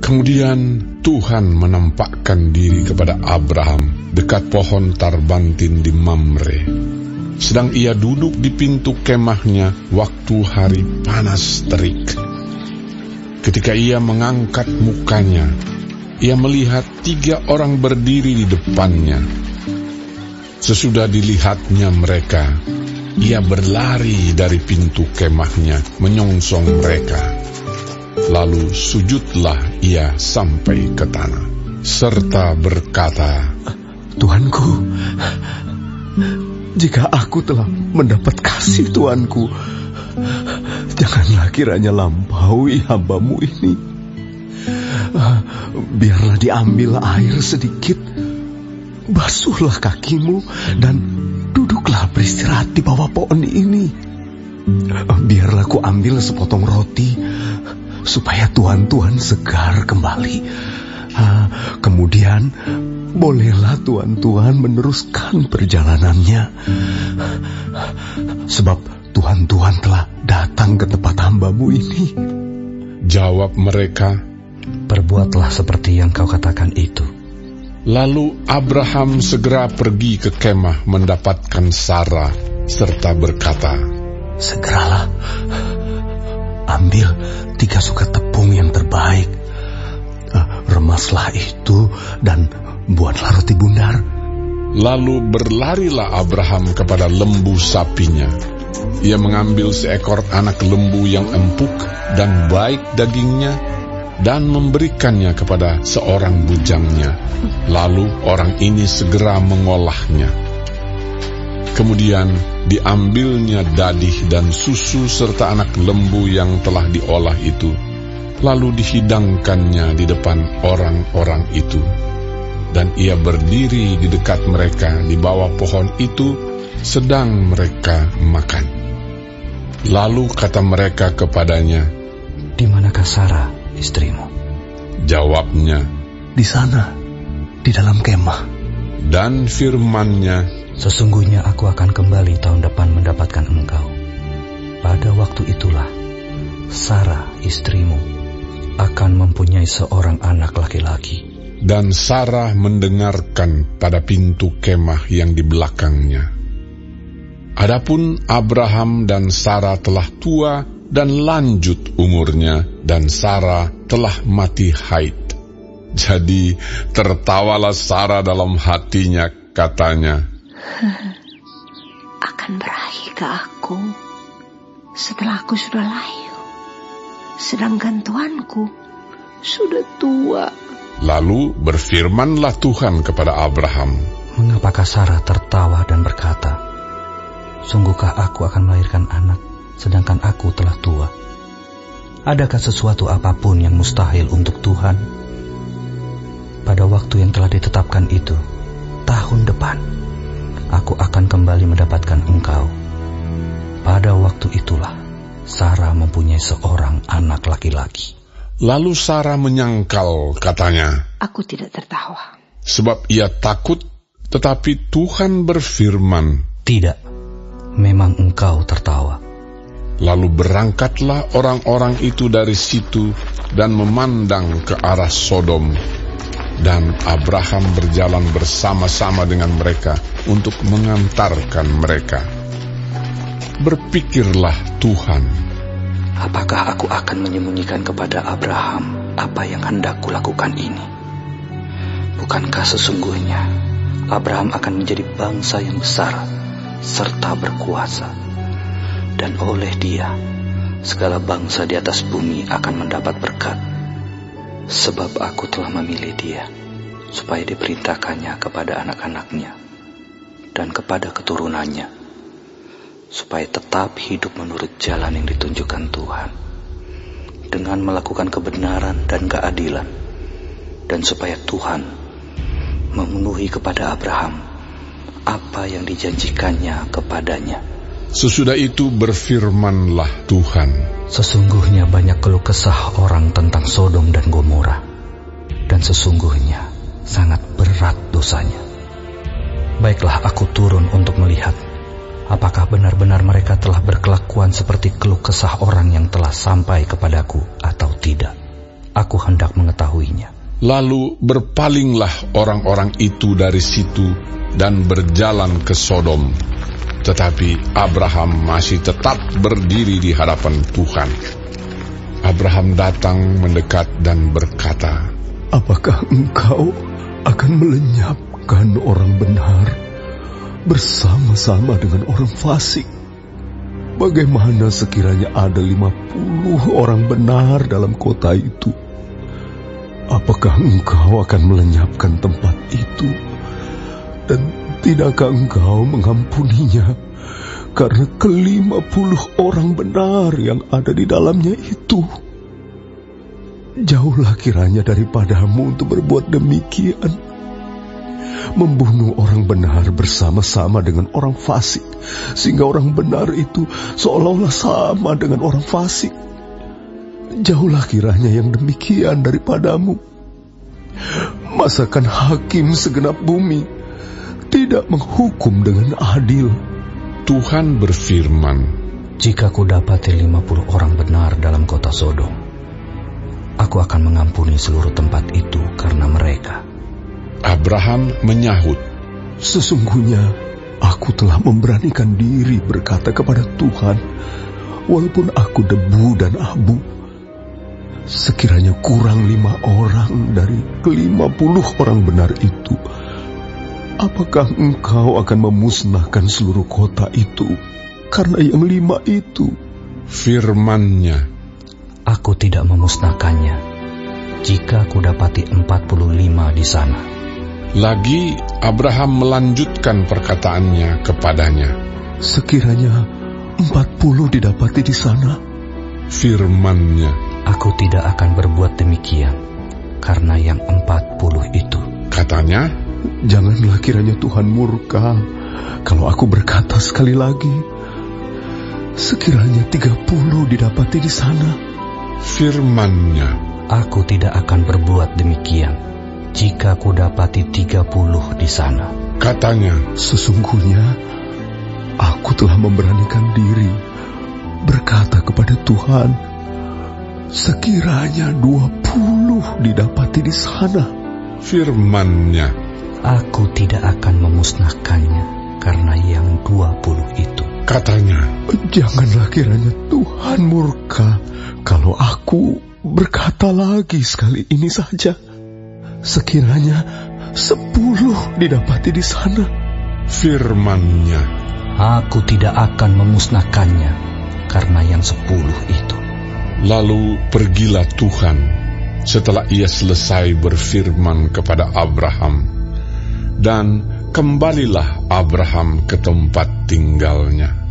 Kemudian Tuhan menampakkan diri kepada Abraham dekat pohon tarbantin di Mamre. Sedang ia duduk di pintu kemahnya waktu hari panas terik. Ketika ia mengangkat mukanya, ia melihat 3 orang berdiri di depannya. Sesudah dilihatnya mereka, ia berlari dari pintu kemahnya menyongsong mereka. Lalu sujudlah ia sampai ke tanah, serta berkata, Tuanku, jika aku telah mendapat kasih Tuanku, janganlah kiranya lampaui hamba-Mu ini. Biarlah diambil air sedikit, basuhlah kakimu, dan duduklah beristirahat di bawah pohon ini. Biarlah ku ambil sepotong roti, supaya Tuhan segar kembali. Kemudian bolehlah Tuhan meneruskan perjalanannya, sebab Tuhan telah datang ke tempat hamba-Mu ini. Jawab mereka, perbuatlah seperti yang kau katakan itu. Lalu Abraham segera pergi ke kemah mendapatkan Sarah, serta berkata, segeralah ambil 3 sukat tepung yang terbaik, remaslah itu dan buatlah roti bundar. Lalu berlarilah Abraham kepada lembu sapinya. Ia mengambil seekor anak lembu yang empuk dan baik dagingnya, dan memberikannya kepada seorang bujangnya. Lalu orang ini segera mengolahnya. Kemudian diambilnya dadih dan susu serta anak lembu yang telah diolah itu, lalu dihidangkannya di depan orang-orang itu. Dan ia berdiri di dekat mereka di bawah pohon itu, sedang mereka makan. Lalu kata mereka kepadanya, di manakah Sarah, istrimu? Jawabnya, di sana, di dalam kemah. Dan firman-Nya, sesungguhnya aku akan kembali tahun depan mendapatkan engkau. Pada waktu itulah Sarah, istrimu, akan mempunyai seorang anak laki-laki. Dan Sarah mendengarkan pada pintu kemah yang di belakangnya. Adapun Abraham dan Sarah telah tua dan lanjut umurnya, dan Sarah telah mati haid. Jadi tertawalah Sarah dalam hatinya, katanya, akan berakhir ke aku setelah aku sudah layu, sedangkan tuanku sudah tua. Lalu berfirmanlah Tuhan kepada Abraham, mengapakah Sarah tertawa dan berkata, sungguhkah aku akan melahirkan anak, sedangkan aku telah tua? Adakah sesuatu apapun yang mustahil untuk Tuhan? Pada waktu yang telah ditetapkan itu, tahun depan, aku akan kembali mendapatkan engkau. Pada waktu itulah, Sarah mempunyai seorang anak laki-laki. Lalu Sarah menyangkal, katanya, aku tidak tertawa. Sebab ia takut, tetapi Tuhan berfirman, tidak, memang engkau tertawa. Lalu berangkatlah orang-orang itu dari situ dan memandang ke arah Sodom. Dan Abraham berjalan bersama-sama dengan mereka untuk mengantarkan mereka. Berpikirlah Tuhan, apakah aku akan menyembunyikan kepada Abraham apa yang hendak kulakukan ini? Bukankah sesungguhnya Abraham akan menjadi bangsa yang besar serta berkuasa, dan oleh dia segala bangsa di atas bumi akan mendapat berkat? Sebab aku telah memilih dia supaya diperintahkannya kepada anak-anaknya dan kepada keturunannya, supaya tetap hidup menurut jalan yang ditunjukkan Tuhan, dengan melakukan kebenaran dan keadilan, dan supaya Tuhan memenuhi kepada Abraham apa yang dijanjikannya kepadanya. Sesudah itu berfirmanlah Tuhan, sesungguhnya banyak keluh kesah orang tentang Sodom dan Gomora, dan sesungguhnya sangat berat dosanya. Baiklah aku turun untuk melihat apakah benar-benar mereka telah berkelakuan seperti keluh kesah orang yang telah sampai kepadaku atau tidak. Aku aku hendak mengetahuinya. Lalu berpalinglah orang-orang itu dari situ dan berjalan ke Sodom. Tetapi Abraham masih tetap berdiri di hadapan Tuhan. Abraham datang mendekat dan berkata, "Apakah engkau akan melenyapkan orang benar bersama-sama dengan orang fasik? Bagaimana sekiranya ada 50 orang benar dalam kota itu? Apakah engkau akan melenyapkan tempat itu? Dan tidakkah engkau mengampuninya karena ke-50 orang benar yang ada di dalamnya itu? Jauhlah kiranya daripadamu untuk berbuat demikian, membunuh orang benar bersama-sama dengan orang fasik, sehingga orang benar itu seolah-olah sama dengan orang fasik. Jauhlah kiranya yang demikian daripadamu. Masakan hakim segenap bumi tidak menghukum dengan adil?" Tuhan berfirman, "Jika kudapati 50 orang benar dalam kota Sodom, aku akan mengampuni seluruh tempat itu karena mereka." Abraham menyahut, "Sesungguhnya aku telah memberanikan diri berkata kepada Tuhan, walaupun aku debu dan abu, sekiranya kurang 5 orang dari ke-50 orang benar itu, apakah engkau akan memusnahkan seluruh kota itu karena yang 5 itu?" Firman-Nya, "Aku tidak memusnahkannya jika kudapati 45 di sana." Lagi Abraham melanjutkan perkataannya kepadanya, "Sekiranya 40 didapati di sana?" Firman-Nya, "Aku tidak akan berbuat demikian karena yang 40 itu." Katanya, "Janganlah kiranya Tuhan murka kalau aku berkata sekali lagi, sekiranya 30 didapati di sana." Firman-Nya, "Aku tidak akan berbuat demikian jika kudapati 30 di sana." Katanya, "Sesungguhnya aku telah memberanikan diri berkata kepada Tuhan, sekiranya 20 didapati di sana." Firman-Nya, "Aku tidak akan memusnahkannya karena yang 20 itu." Katanya, "Janganlah kiranya Tuhan murka kalau aku berkata lagi sekali ini saja, sekiranya 10 didapati di sana." Firman-Nya, "Aku tidak akan memusnahkannya karena yang 10 itu." Lalu pergilah Tuhan setelah ia selesai berfirman kepada Abraham, dan kembalilah Abraham ke tempat tinggalnya.